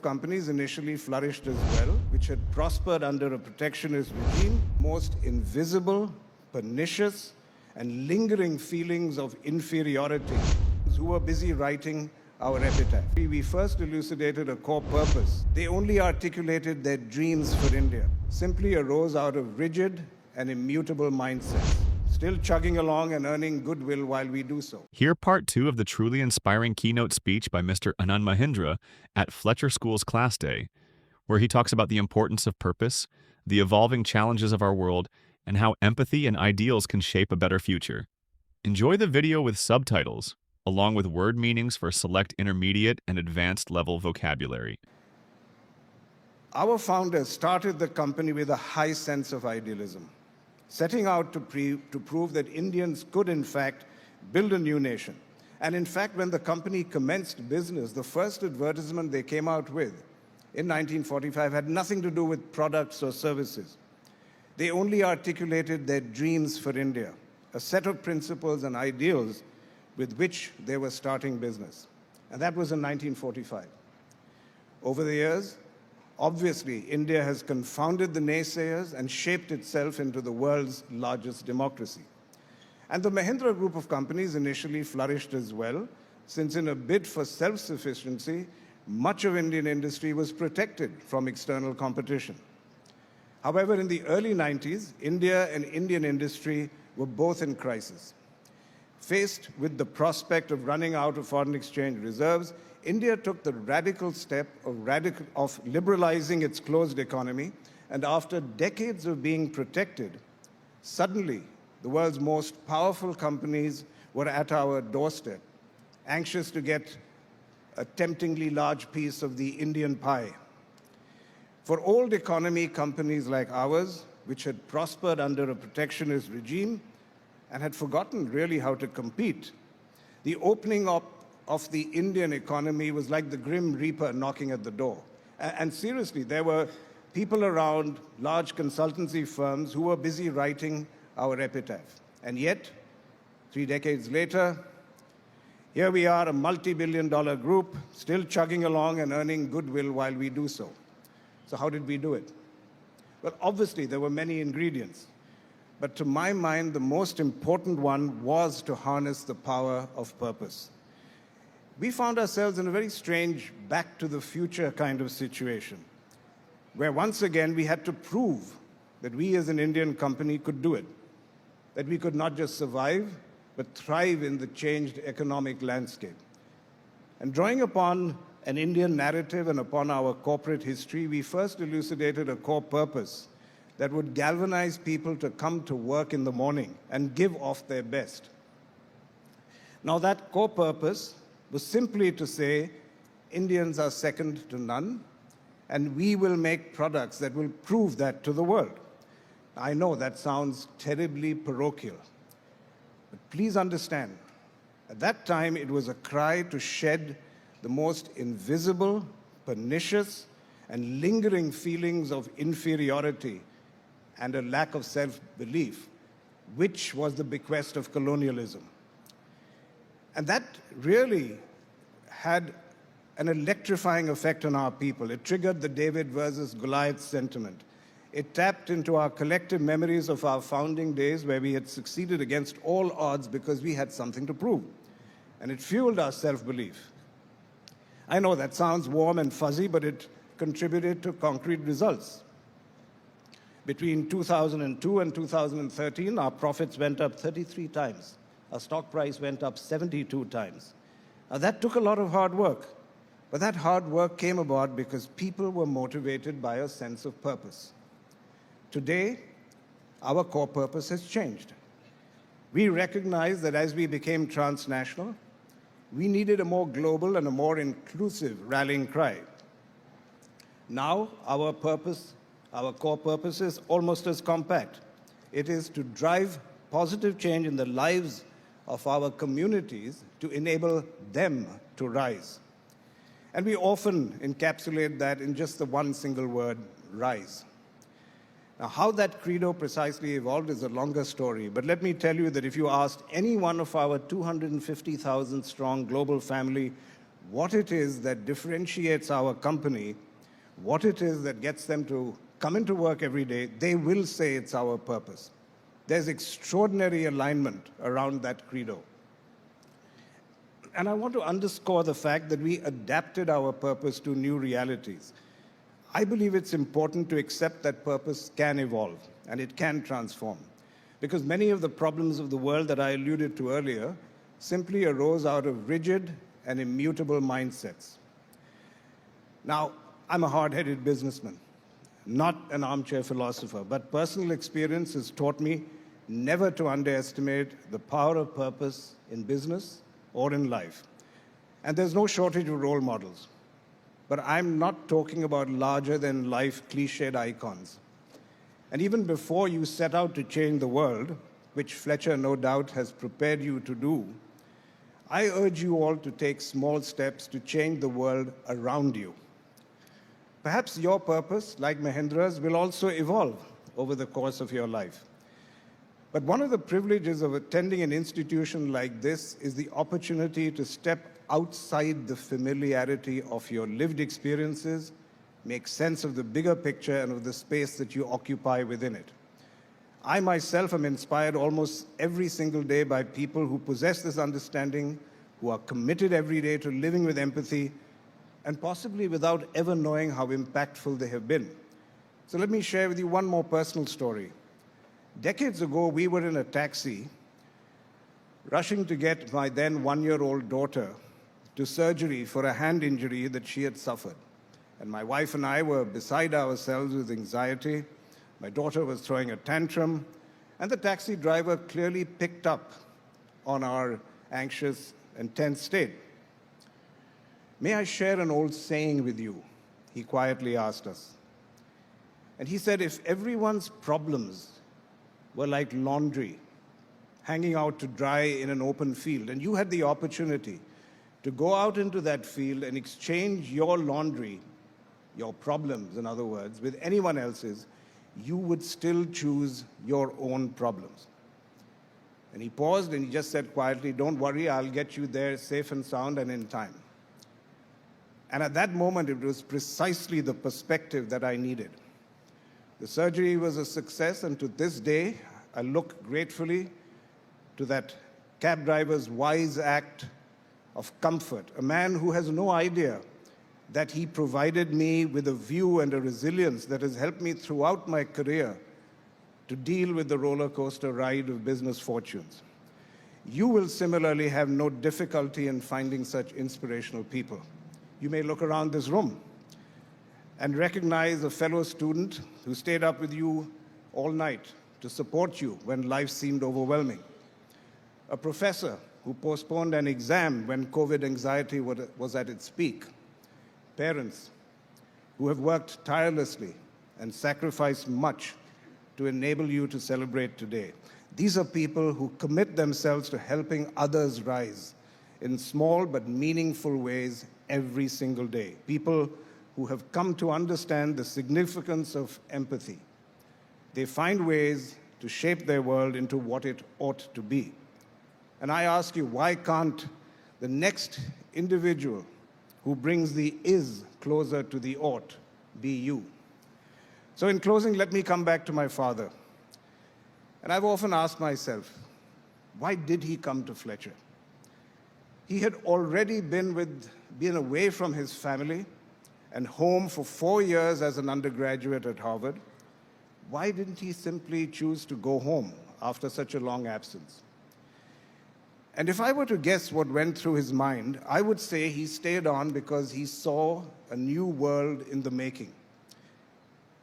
Companies initially flourished as well, which had prospered under a protectionist regime, most invisible, pernicious, and lingering feelings of inferiority, who were busy writing our epitaph. We first elucidated a core purpose. They only articulated their dreams for India, simply arose out of rigid and immutable mindsets, still chugging along and earning goodwill while we do so. Hear part 2 of the truly inspiring keynote speech by Mr. Anand Mahindra at Fletcher School's Class Day, where he talks about the importance of purpose, the evolving challenges of our world, and how empathy and ideals can shape a better future. Enjoy the video with subtitles, along with word meanings for select intermediate and advanced level vocabulary. Our founders started the company with a high sense of idealism, setting out to prove that Indians could, in fact, build a new nation. And in fact, when the company commenced business, the first advertisement they came out with in 1945 had nothing to do with products or services. They only articulated their dreams for India, a set of principles and ideals with which they were starting business. And that was in 1945. Over the years, obviously, India has confounded the naysayers and shaped itself into the world's largest democracy. And the Mahindra Group of companies initially flourished as well, since in a bid for self-sufficiency, much of Indian industry was protected from external competition. However, in the early 90s, India and Indian industry were both in crisis. Faced with the prospect of running out of foreign exchange reserves, India took the radical step of liberalizing its closed economy, and after decades of being protected, suddenly the world's most powerful companies were at our doorstep, anxious to get a temptingly large piece of the Indian pie. For old economy companies like ours, which had prospered under a protectionist regime and had forgotten really how to compete, the opening up of the Indian economy was like the Grim Reaper knocking at the door. And seriously, there were people around, large consultancy firms, who were busy writing our epitaph. And yet, 3 decades later, here we are, a multi-billion-dollar group, still chugging along and earning goodwill while we do so. So how did we do it? Well, obviously, there were many ingredients. But to my mind, the most important one was to harness the power of purpose. We found ourselves in a very strange back-to-the-future kind of situation, where once again we had to prove that we as an Indian company could do it, that we could not just survive, but thrive in the changed economic landscape. And drawing upon an Indian narrative and upon our corporate history, we first elucidated a core purpose that would galvanize people to come to work in the morning and give off their best. Now, that core purpose was simply to say, Indians are second to none, and we will make products that will prove that to the world. I know that sounds terribly parochial, but please understand, at that time it was a cry to shed the most invisible, pernicious, and lingering feelings of inferiority and a lack of self-belief, which was the bequest of colonialism. And that really had an electrifying effect on our people. It triggered the David versus Goliath sentiment. It tapped into our collective memories of our founding days, where we had succeeded against all odds because we had something to prove. And it fueled our self-belief. I know that sounds warm and fuzzy, but it contributed to concrete results. Between 2002 and 2013, our profits went up 33 times. Our stock price went up 72 times. Now, that took a lot of hard work, but that hard work came about because people were motivated by a sense of purpose. Today, our core purpose has changed. We recognize that as we became transnational, we needed a more global and a more inclusive rallying cry. Now, our core purpose is almost as compact. It is to drive positive change in the lives of our communities to enable them to rise. And we often encapsulate that in just the one single word, rise. Now, how that credo precisely evolved is a longer story, but let me tell you that if you asked any one of our 250,000 strong global family what it is that differentiates our company, what it is that gets them to come into work every day, they will say it's our purpose. There's extraordinary alignment around that credo. And I want to underscore the fact that we adapted our purpose to new realities. I believe it's important to accept that purpose can evolve and it can transform, because many of the problems of the world that I alluded to earlier simply arose out of rigid and immutable mindsets. Now, I'm a hard-headed businessman, not an armchair philosopher, but personal experience has taught me never to underestimate the power of purpose in business or in life. And there's no shortage of role models. But I'm not talking about larger-than-life cliched icons. And even before you set out to change the world, which Fletcher no doubt has prepared you to do, I urge you all to take small steps to change the world around you. Perhaps your purpose, like Mahindra's, will also evolve over the course of your life. But one of the privileges of attending an institution like this is the opportunity to step outside the familiarity of your lived experiences, make sense of the bigger picture and of the space that you occupy within it. I myself am inspired almost every single day by people who possess this understanding, who are committed every day to living with empathy, and possibly without ever knowing how impactful they have been. So let me share with you one more personal story. Decades ago, we were in a taxi, rushing to get my then one-year-old daughter to surgery for a hand injury that she had suffered. And my wife and I were beside ourselves with anxiety. My daughter was throwing a tantrum, and the taxi driver clearly picked up on our anxious and tense state. "May I share an old saying with you?" he quietly asked us. And he said, if everyone's problems were like laundry hanging out to dry in an open field, and you had the opportunity to go out into that field and exchange your laundry, your problems, in other words, with anyone else's, you would still choose your own problems. And he paused and he just said quietly, "Don't worry, I'll get you there safe and sound and in time." And at that moment, it was precisely the perspective that I needed. The surgery was a success, and to this day, I look gratefully to that cab driver's wise act of comfort, a man who has no idea that he provided me with a view and a resilience that has helped me throughout my career to deal with the roller coaster ride of business fortunes. You will similarly have no difficulty in finding such inspirational people. You may look around this room and recognize a fellow student who stayed up with you all night to support you when life seemed overwhelming. A professor who postponed an exam when COVID anxiety was at its peak. Parents who have worked tirelessly and sacrificed much to enable you to celebrate today. These are people who commit themselves to helping others rise in small but meaningful ways every single day. People who have come to understand the significance of empathy. They find ways to shape their world into what it ought to be. And I ask you, why can't the next individual who brings the is closer to the ought be you? So in closing, let me come back to my father. And I've often asked myself, why did he come to Fletcher? He had already been away from his family and home for 4 years as an undergraduate at Harvard. Why didn't he simply choose to go home after such a long absence? And if I were to guess what went through his mind, I would say he stayed on because he saw a new world in the making.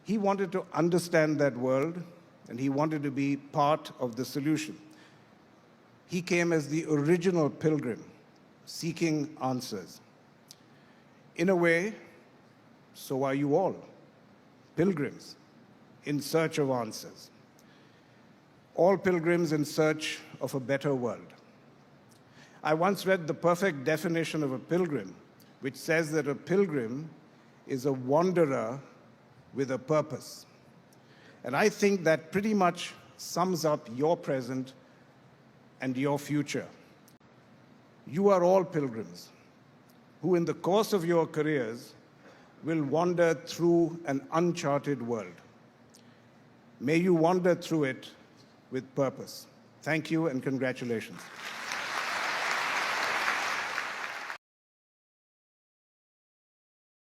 He wanted to understand that world, and he wanted to be part of the solution. He came as the original pilgrim, seeking answers. In a way, so are you all, pilgrims in search of answers. All pilgrims in search of a better world. I once read the perfect definition of a pilgrim, which says that a pilgrim is a wanderer with a purpose. And I think that pretty much sums up your present and your future. You are all pilgrims, who in the course of your careers will wander through an uncharted world. May you wander through it with purpose. Thank you and congratulations.